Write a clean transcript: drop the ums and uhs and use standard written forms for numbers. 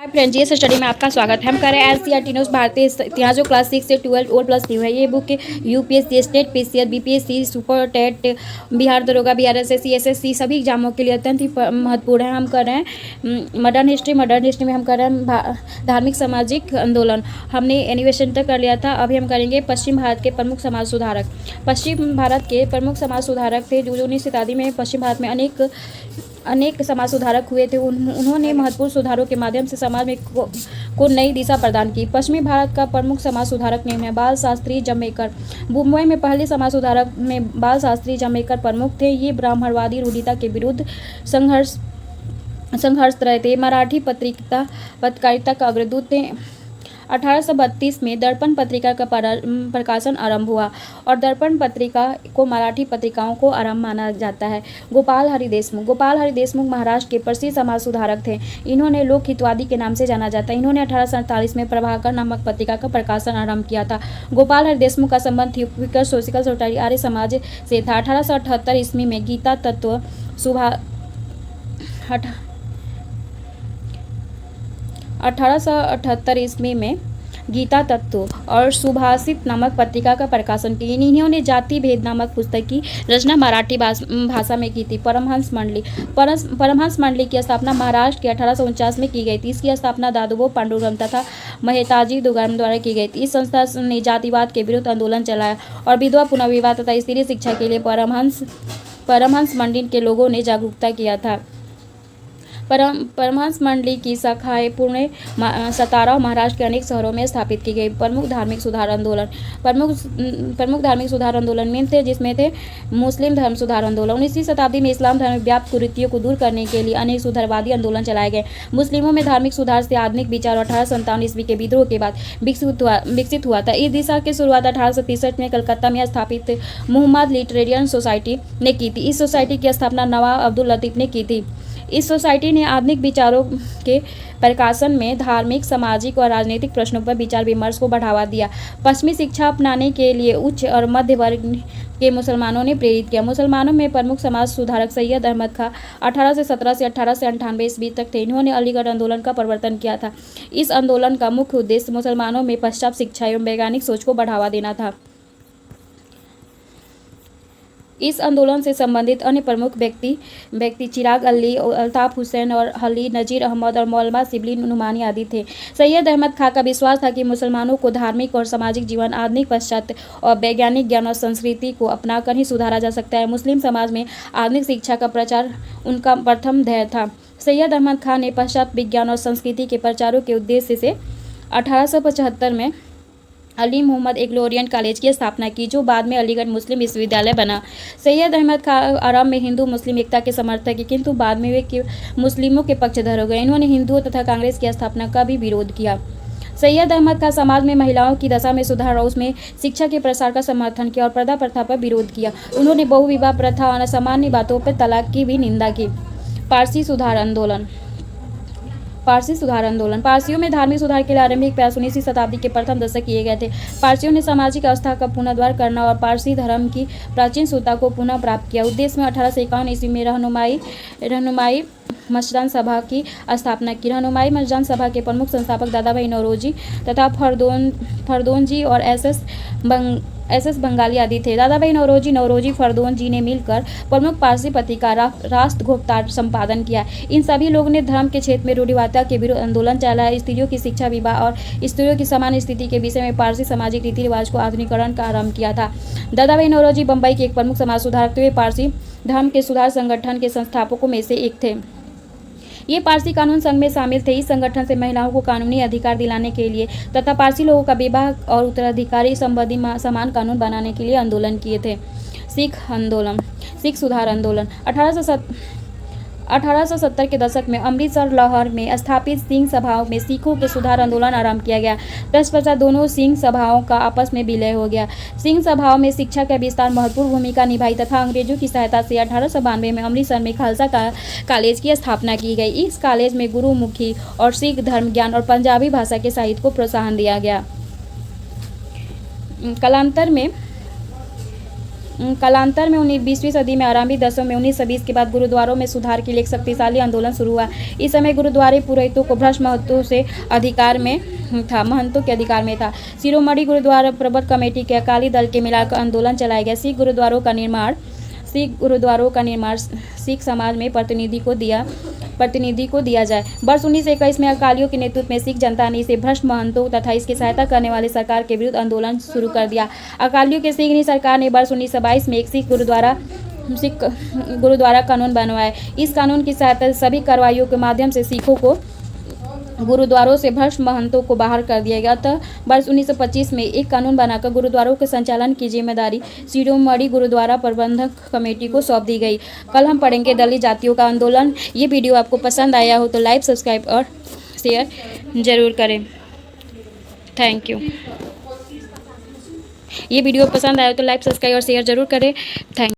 Hi friends, ये study में आपका स्वागत है। हम कर रहे हैं एनसीईआरटी न्यूज़ भारतीय इतिहास जो क्लास 6 से 12 और प्लस न्यू है। ये book UPSC, state PCS, BPSC, super TET, Bihar दरोगा, बिहार एसएससी, एसएससी सभी एग्जामों के लिए अत्यंत ही महत्वपूर्ण है। हम कर रहे हैं मॉडर्न हिस्ट्री में हम कर रहे हैं धार्मिक सामाजिक आंदोलन। हमने एनिवेशन तक कर लिया था। अभी हम करेंगे पश्चिम भारत के प्रमुख समाज सुधारक। पश्चिम भारत के प्रमुख समाज सुधारक थे जो 19वीं शताब्दी में पश्चिम भारत में अनेक समाज सुधारक हुए थे। उन्होंने महत्वपूर्ण सुधारों के माध्यम से समाज में को नई दिशा प्रदान की। पश्चिमी भारत का प्रमुख समाज सुधारक नेम है बाल शास्त्री जम्मेकर। मुंबई में पहले समाज सुधारक में बाल शास्त्री जम्मेकर प्रमुख थे। ये ब्राह्मणवादी रूढ़िता के विरुद्ध संघर्ष रहे थे। मराठी पत्रकारिता का अग्रदूत थे। 1832 में दर्पण पत्रिका का प्रकाशन आरंभ हुआ और दर्पण पत्रिका को मराठी पत्रिकाओं को आरंभ माना जाता है। गोपाल हरि देशमुख महाराष्ट्र के प्रसिद्ध समाज सुधारक थे। इन्होंने लोक हितवादी के नाम से जाना जाता है। इन्होंने 1847 में प्रभाकर नामक पत्रिका का प्रकाशन आरंभ किया था। गोपाल हरि देशमुख का संबंध theosophical social society Arya Samaj से था। 1878 ईस्वी में गीता तत्व 1878 ईस्वी में गीता तत्व और सुभाषित नामक पत्रिका का प्रकाशन किया। इन्होंने जाति भेद नामक पुस्तक की रचना मराठी भाषा में की थी। परमहंस मंडली की स्थापना महाराष्ट्र के 1849 में की गई थी। इसकी स्थापना दादूभाऊ पांडुरंग तथा मेहताजी दुगार्म द्वारा की गई थी। इस संस्था ने जातिवाद के विरुद्ध आंदोलन चलाया और विधवा पुनर्विवाह तथा स्त्री शिक्षा के लिए परमहंस मंडली के लोगों ने जागरूकता किया था। परमहंस मंडली की शाखाएं पुणे, सतारा और महाराष्ट्र के अनेक शहरों में स्थापित की गई। प्रमुख धार्मिक सुधार आंदोलन में थे जिसमें थे मुस्लिम धर्म सुधार आंदोलन। 19वीं शताब्दी में इस्लाम धर्म में व्याप्त कुरीतियों को दूर करने के लिए अनेक सुधारवादी आंदोलन चलाए गए। मुस्लिमों में धार्मिक सुधार से आधुनिक विचार 1857 ईस्वी के विद्रोह के बाद विकसित हुआ था। इस दिशा की शुरुआत 1863 में कलकत्ता में स्थापित मुहम्मद लिटरेरियन सोसाइटी ने की थी। इस सोसाइटी की स्थापना नवाब अब्दुल लतीफ ने की थी। इस सोसाइटी ने आधुनिक विचारों के प्रकाशन में धार्मिक, सामाजिक और राजनीतिक प्रश्नों पर विचार विमर्श को बढ़ावा दिया। पश्चिमी शिक्षा अपनाने के लिए उच्च और मध्य वर्ग के मुसलमानों ने प्रेरित किया। मुसलमानों में प्रमुख समाज सुधारक सैयद अहमद खां 1817 से 1898 ईस्वी तक थे। इन्होंने अलीगढ़ आंदोलन का प्रवर्तन किया था। इस आंदोलन का मुख्य उद्देश्य मुसलमानों में पाश्चात्य शिक्षा एवं वैज्ञानिक सोच को बढ़ावा देना था। इस आंदोलन से संबंधित अन्य प्रमुख व्यक्ति चिराग अली, अल्ताफ हुसैन और अली नजीर अहमद और मौलाना शिबली नुमानी आदि थे। सैयद अहमद खां का विश्वास था कि मुसलमानों को धार्मिक और सामाजिक जीवन आधुनिक पाश्चात्य और वैज्ञानिक ज्ञान और संस्कृति को अपनाकर ही सुधारा जा सकता है। मुस्लिम समाज में आधुनिक शिक्षा का प्रचार उनका प्रथम ध्येय था। सैयद अहमद खां ने पाश्चात्य विज्ञान और संस्कृति के प्रचारों के उद्देश्य से 1875 में अली मोहम्मद एग्लोरियन कॉलेज की स्थापना की जो बाद में अलीगढ़ मुस्लिम विश्वविद्यालय बना। सैयद अहमद खां आरंभ में हिंदू मुस्लिम एकता के समर्थक हैं, किंतु बाद में वे मुस्लिमों के पक्षधर हो गए। इन्होंने हिंदुओं तथा कांग्रेस की स्थापना का भी विरोध किया। सैयद अहमद खां समाज में महिलाओं की दशा में सुधार और उसमें शिक्षा के प्रसार का समर्थन किया और पर्दा प्रथा पर विरोध किया। उन्होंने बहुविवाह प्रथा और असामान्य बातों पर तलाक की भी निंदा की। पारसी सुधार आंदोलन। पारसियों में धार्मिक सुधार के लिए आरंभिक प्रयास 19वीं शताब्दी के प्रथम दशक किए गए थे। पारसियों ने सामाजिक अवस्था का पुनरुद्धार करना और पारसी धर्म की प्राचीन शुद्धता को पुनः प्राप्त किया। उद्देश्य में 1851 ईस्वी में रहनुमाई मस्जिद सभा की स्थापना की। रहनुमाई मस्जिद सभा के प्रमुख संस्थापक दादाभाई नौरोजी तथा फरदोन और एस बंगाली आदि थे। दादाभाई नौरोजी फरदोन जी ने मिलकर प्रमुख पारसी पत्रिका राष्ट्र गुप्तार संपादन किया। इन सभी लोगों ने धर्म के क्षेत्र में रूढ़िवादिता के विरुद्ध आंदोलन चलाया। स्त्रियों की शिक्षा, विवाह और स्त्रियों की समान स्थिति के विषय में पारसी सामाजिक रीति रिवाज को आधुनिकीकरण का आरंभ किया था। दादाभाई नौरोजी बम्बई के एक प्रमुख समाज सुधारक थे। पारसी धर्म के सुधार संगठन के संस्थापकों में से एक थे। ये पारसी कानून संघ में शामिल थे। इस संगठन से महिलाओं को कानूनी अधिकार दिलाने के लिए तथा पारसी लोगों का विवाह और उत्तराधिकारी संबंधी समान कानून बनाने के लिए आंदोलन किए थे। सिख सुधार आंदोलन। 1870 के दशक में अमृतसर, लाहौर में स्थापित सिंह सभाओं में सिखों के सुधार आंदोलन आरंभ किया गया। तत्पश्चात दोनों सिंह सभाओं का आपस में विलय हो गया। सिंह सभाओं में शिक्षा का विस्तार महत्वपूर्ण भूमिका निभाई तथा अंग्रेजों की सहायता से 1892 में अमृतसर में खालसा कॉलेज की स्थापना की गई। इस कॉलेज में गुरुमुखी और सिख धर्म ज्ञान और पंजाबी भाषा के साहित्य को प्रोत्साहन दिया गया। कालांतर में कालांतर में 20वीं सदी में आरंभिक दशकों में 1920 के बाद गुरुद्वारों में सुधार के लिए एक शक्तिशाली आंदोलन शुरू हुआ। इस समय गुरुद्वारे पुरोहितों को भ्रष्ट महंतों के अधिकार में था। शिरोमणि गुरुद्वारा प्रबंधक कमेटी के अकाली दल के मिलाकर आंदोलन चलाया गया। सिख गुरुद्वारों का निर्माण सिख समाज में प्रतिनिधि को दिया जाए। वर्ष 1921 में अकालियों के नेतृत्व में सिख जनता ने इसे भ्रष्ट महंतों तथा इसकी सहायता करने वाले सरकार के विरुद्ध आंदोलन शुरू कर दिया। अकालियों के सिख सरकार ने वर्ष 1922 में एक सिख गुरुद्वारा कानून बनवाया। इस कानून की सहायता से सभी कार्रवाइयों के माध्यम से सिखों को गुरुद्वारों से भ्रष्ट महंतों को बाहर कर दिया गया। अतः वर्ष 1925 में एक कानून बनाकर गुरुद्वारों के संचालन की जिम्मेदारी शिरोमणि गुरुद्वारा प्रबंधक कमेटी को सौंप दी गई। कल हम पढ़ेंगे दलित जातियों का आंदोलन। ये वीडियो आपको पसंद आया हो तो लाइक, सब्सक्राइब और शेयर जरूर करें। Thank you. ये वीडियो पसंद आया हो तो लाइक, सब्सक्राइब और शेयर जरूर करें। थैंक